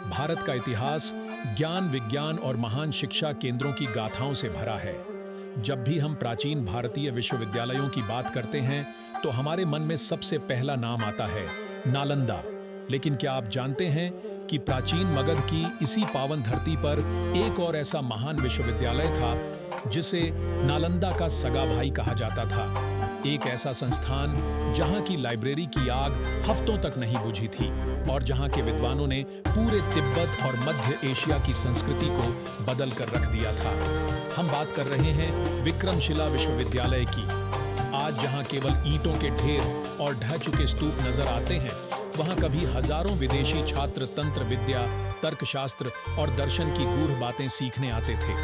भारत का इतिहास ज्ञान, विज्ञान और महान शिक्षा केंद्रों की गाथाओं से भरा है। जब भी हम प्राचीन भारतीय विश्वविद्यालयों की बात करते हैं तो हमारे मन में सबसे पहला नाम आता है नालंदा। लेकिन क्या आप जानते हैं कि प्राचीन मगध की इसी पावन धरती पर एक और ऐसा महान विश्वविद्यालय था जिसे नालंदा का सगा भाई कहा जाता था। एक ऐसा संस्थान जहां की लाइब्रेरी की आग हफ्तों तक नहीं बुझी थी और जहां के विद्वानों ने पूरे तिब्बत और मध्य एशिया की संस्कृति को बदल कर रख दिया था। हम बात कर रहे हैं विक्रमशिला विश्वविद्यालय की। आज जहां केवल ईंटों के ढेर और ढह चुके स्तूप नजर आते हैं, वहां कभी हजारों विदेशी छात्र तंत्र विद्या, तर्कशास्त्र और दर्शन की गूढ़ बातें सीखने आते थे।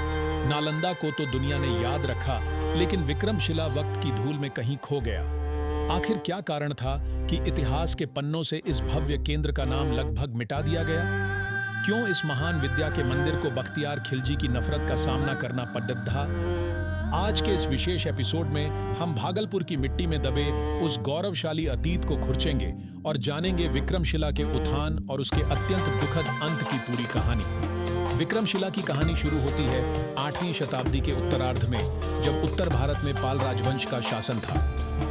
नालंदा को तो दुनिया ने याद रखा, लेकिन विक्रमशिला वक्त की धूल में कहीं खो गया। आखिर क्या कारण था कि इतिहास के पन्नों से इस भव्य केंद्र का नाम लगभग मिटा दिया गया? क्यों इस महान विद्या के मंदिर को बख्तियार खिलजी की नफरत का सामना करना पड़ा था? आज के इस विशेष एपिसोड में हम भागलपुर की मिट्टी में दबे उस गौरवशाली अतीत को खुरचेंगे और जानेंगे विक्रमशिला के उत्थान और उसके अत्यंत दुखद अंत की पूरी कहानी। विक्रमशिला की कहानी शुरू होती है 8वीं शताब्दी के उत्तरार्ध में, जब उत्तर भारत में पाल राजवंश का शासन था।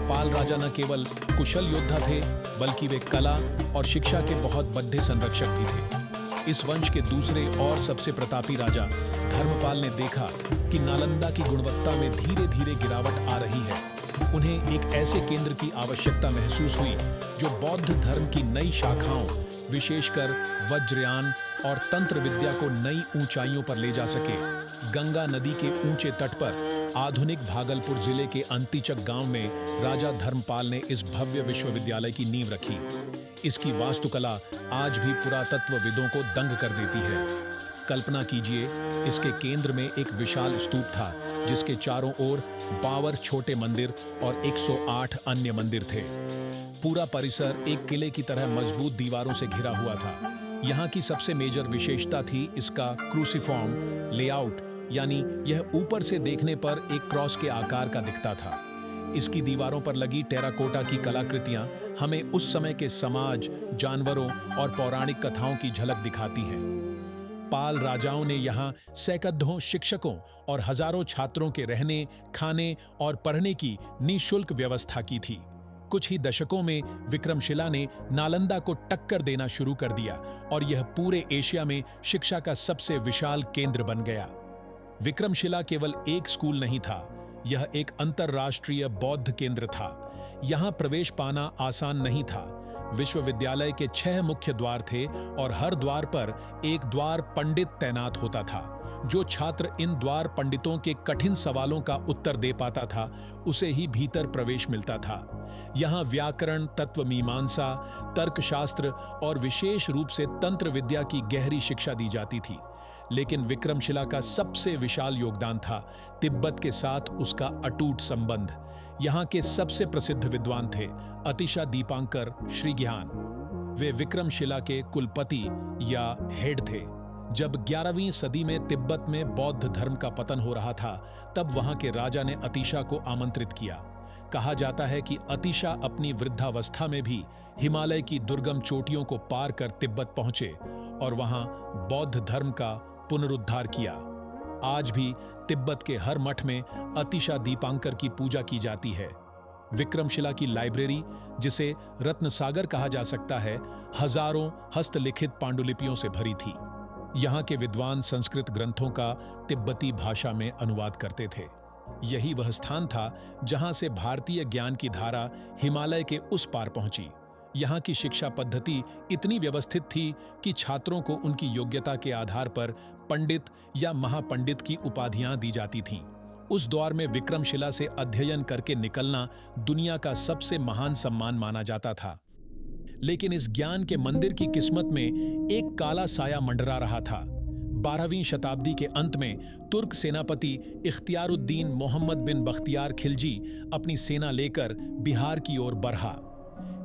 पाल राजा न केवल कुशल योद्धा थे, बल्कि वे कला और शिक्षा के बहुत बड़े संरक्षक भी थे। इस वंश के दूसरे और सबसे प्रतापी राजा धर्मपाल ने देखा कि नालंदा की गुणवत्ता में धीरे धीरे गिरावट आ रही है। उन्हें एक ऐसे केंद्र की आवश्यकता महसूस हुई जो बौद्ध धर्म की नई शाखाओं, विशेषकर वज्रयान और तंत्र विद्या को नई ऊंचाइयों पर ले जा सके। गंगा नदी के ऊंचे तट पर आधुनिक भागलपुर जिले के अंतिचक गांव में राजा धर्मपाल ने इस भव्य विश्वविद्यालय की नींव रखी। इसकी वास्तुकला आज भी पुरातत्वविदों को दंग कर देती है। कल्पना कीजिए, इसके केंद्र में एक विशाल स्तूप था जिसके चारों ओर 52 छोटे मंदिर और 108 अन्य मंदिर थे। पूरा परिसर एक किले की तरह मजबूत दीवारों से घिरा हुआ था। यहाँ की सबसे मेजर विशेषता थी इसका क्रूसीफॉर्म लेआउट, यानी यह ऊपर से देखने पर एक क्रॉस के आकार का दिखता था। इसकी दीवारों पर लगी टेराकोटा की कलाकृतियां हमें उस समय के समाज, जानवरों और पौराणिक कथाओं की झलक दिखाती हैं। पाल राजाओं ने यहाँ सैकड़ों शिक्षकों और हजारों छात्रों के रहने, खाने और पढ़ने की निःशुल्क व्यवस्था की थी। कुछ ही दशकों में विक्रमशिला ने नालंदा को टक्कर देना शुरू कर दिया और यह पूरे एशिया में शिक्षा का सबसे विशाल केंद्र बन गया। विक्रमशिला केवल एक स्कूल नहीं था, यह एक अंतरराष्ट्रीय बौद्ध केंद्र था। यहाँ प्रवेश पाना आसान नहीं था। विश्वविद्यालय के 6 मुख्य द्वार थे और हर द्वार पर एक द्वार पंडित तैनात होता था। जो छात्र इन द्वार पंडितों के कठिन सवालों का उत्तर दे पाता था, उसे ही भीतर प्रवेश मिलता था। यहाँ व्याकरण, तत्वमीमांसा, तर्कशास्त्र और विशेष रूप से तंत्र विद्या की गहरी शिक्षा दी जाती थी। लेकिन विक्रमशिला का सबसे विशाल योगदान था तिब्बत के साथ उसका अटूट संबंध। यहाँ के सबसे प्रसिद्ध विद्वान थे अतिशा दीपांकर श्रीज्ञान। वे विक्रमशिला के कुलपति या हेड थे। जब 11वीं सदी में तिब्बत में बौद्ध धर्म का पतन हो रहा था, तब वहां के राजा ने अतिशा को आमंत्रित किया। कहा जाता है कि अतिशा अपनी वृद्धावस्था में भी हिमालय की दुर्गम चोटियों को पार कर तिब्बत पहुंचे और वहां बौद्ध धर्म का पुनरुद्धार किया। आज भी तिब्बत के हर मठ में अतिशा दीपांकर की पूजा की जाती है। विक्रमशिला की लाइब्रेरी, जिसे रत्नसागर कहा जा सकता है, हजारों हस्तलिखित पांडुलिपियों से भरी थी। यहाँ के विद्वान संस्कृत ग्रंथों का तिब्बती भाषा में अनुवाद करते थे। यही वह स्थान था जहाँ से भारतीय ज्ञान की धारा हिमालय के उस पार पहुंची। यहाँ की शिक्षा पद्धति इतनी व्यवस्थित थी कि छात्रों को उनकी योग्यता के आधार पर पंडित या महापंडित की उपाधियां दी जाती थीं। उस दौर में विक्रमशिला से अध्ययन करके निकलना दुनिया का सबसे महान सम्मान माना जाता था। लेकिन इस ज्ञान के मंदिर की किस्मत में एक काला साया मंडरा रहा था। 12वीं शताब्दी के अंत में तुर्क सेनापति इख्तियारुद्दीन मोहम्मद बिन बख्तियार खिलजी अपनी सेना लेकर बिहार की ओर बढ़ा।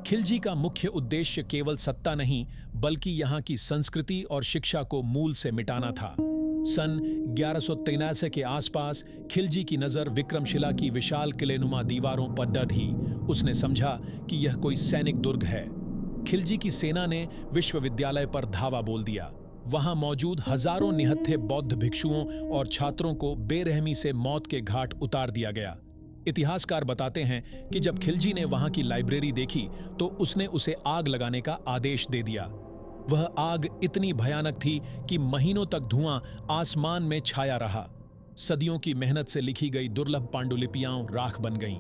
खिलजी का मुख्य उद्देश्य केवल सत्ता नहीं, बल्कि यहाँ की संस्कृति और शिक्षा को मूल से मिटाना था। सन 1193 के आसपास खिलजी की नजर विक्रमशिला की विशाल किलेनुमा दीवारों पर डढ़ी। उसने समझा कि यह कोई सैनिक दुर्ग है। खिलजी की सेना ने विश्वविद्यालय पर धावा बोल दिया। वहां मौजूद हजारों निहत्थे बौद्ध भिक्षुओं और छात्रों को बेरहमी से मौत के घाट उतार दिया गया। इतिहासकार बताते हैं कि जब खिलजी ने वहां की लाइब्रेरी देखी तो उसने उसे आग लगाने का आदेश दे दिया। वह आग इतनी भयानक थी कि महीनों तक धुआं आसमान में छाया रहा। सदियों की मेहनत से लिखी गई दुर्लभ पांडुलिपियां राख बन गईं।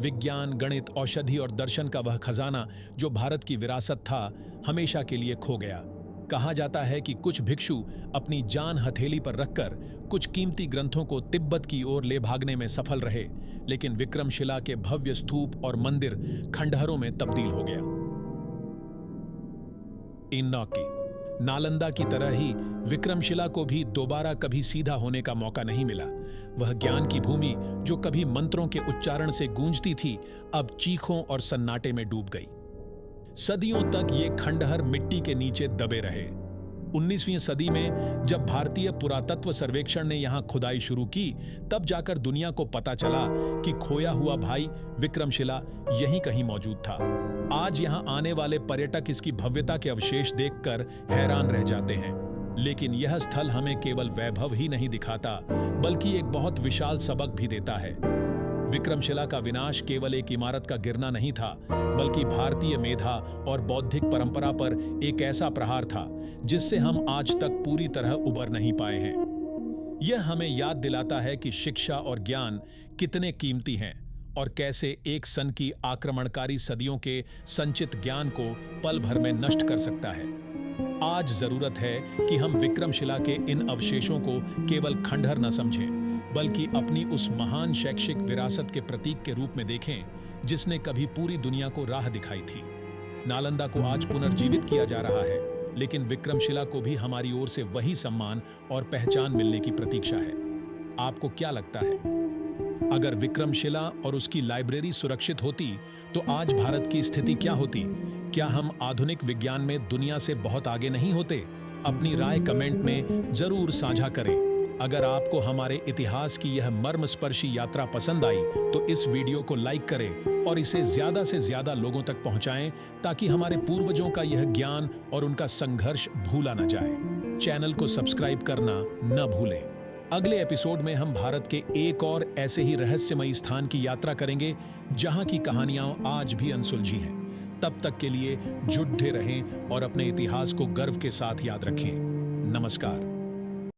विज्ञान, गणित, औषधि और दर्शन का वह खजाना जो भारत की विरासत था, हमेशा के लिए खो गया। कहा जाता है कि कुछ भिक्षु अपनी जान हथेली पर रखकर कुछ कीमती ग्रंथों को तिब्बत की ओर ले भागने में सफल रहे, लेकिन विक्रमशिला के भव्य स्तूप और मंदिर खंडहरों में तब्दील हो गया। इन्नौकी नालंदा की तरह ही विक्रमशिला को भी दोबारा कभी सीधा होने का मौका नहीं मिला। वह ज्ञान की भूमि जो कभी मंत्रों के उच्चारण से गूंजती थी, अब चीखों और सन्नाटे में डूब गई। सदियों तक ये खंडहर मिट्टी के नीचे दबे रहे। 19वीं सदी में जब भारतीय पुरातत्व सर्वेक्षण ने यहां खुदाई शुरू की, तब जाकर दुनिया को पता चला कि खोया हुआ भाई विक्रमशिला यहीं कहीं मौजूद था। आज यहां आने वाले पर्यटक इसकी भव्यता के अवशेष देखकर हैरान रह जाते हैं, लेकिन यह स्थल हमें केवल वैभव ही नहीं दिखाता, बल्कि एक बहुत विशाल सबक भी देता है। विक्रमशिला का विनाश केवल एक इमारत का गिरना नहीं था, बल्कि भारतीय मेधा और बौद्धिक परंपरा पर एक ऐसा प्रहार था जिससे हम आज तक पूरी तरह उबर नहीं पाए हैं। यह हमें याद दिलाता है कि शिक्षा और ज्ञान कितने कीमती हैं और कैसे एक सन की आक्रमणकारी सदियों के संचित ज्ञान को पल भर में नष्ट कर सकता है। आज जरूरत है कि हम विक्रमशिला के इन अवशेषों को केवल खंडहर न समझें, बल्कि अपनी उस महान शैक्षिक विरासत के प्रतीक के रूप में देखें जिसने कभी पूरी दुनिया को राह दिखाई थी। नालंदा को आज पुनर्जीवित किया जा रहा है, लेकिन विक्रमशिला को भी हमारी ओर से वही सम्मान और पहचान मिलने की प्रतीक्षा है। आपको क्या लगता है? अगर विक्रमशिला और उसकी लाइब्रेरी सुरक्षित होती तो आज भारत की स्थिति क्या होती? क्या हम आधुनिक विज्ञान में दुनिया से बहुत आगे नहीं होते? अपनी राय कमेंट में जरूर साझा करें। अगर आपको हमारे इतिहास की यह मर्मस्पर्शी यात्रा पसंद आई तो इस वीडियो को लाइक करें और इसे ज्यादा से ज्यादा लोगों तक पहुंचाएं, ताकि हमारे पूर्वजों का यह ज्ञान और उनका संघर्ष भूला न जाए। चैनल को सब्सक्राइब करना न भूलें। अगले एपिसोड में हम भारत के एक और ऐसे ही रहस्यमयी स्थान की यात्रा करेंगे जहां की कहानियां आज भी अनसुलझी हैं। तब तक के लिए जुटे रहें और अपने इतिहास को गर्व के साथ याद रखें। नमस्कार।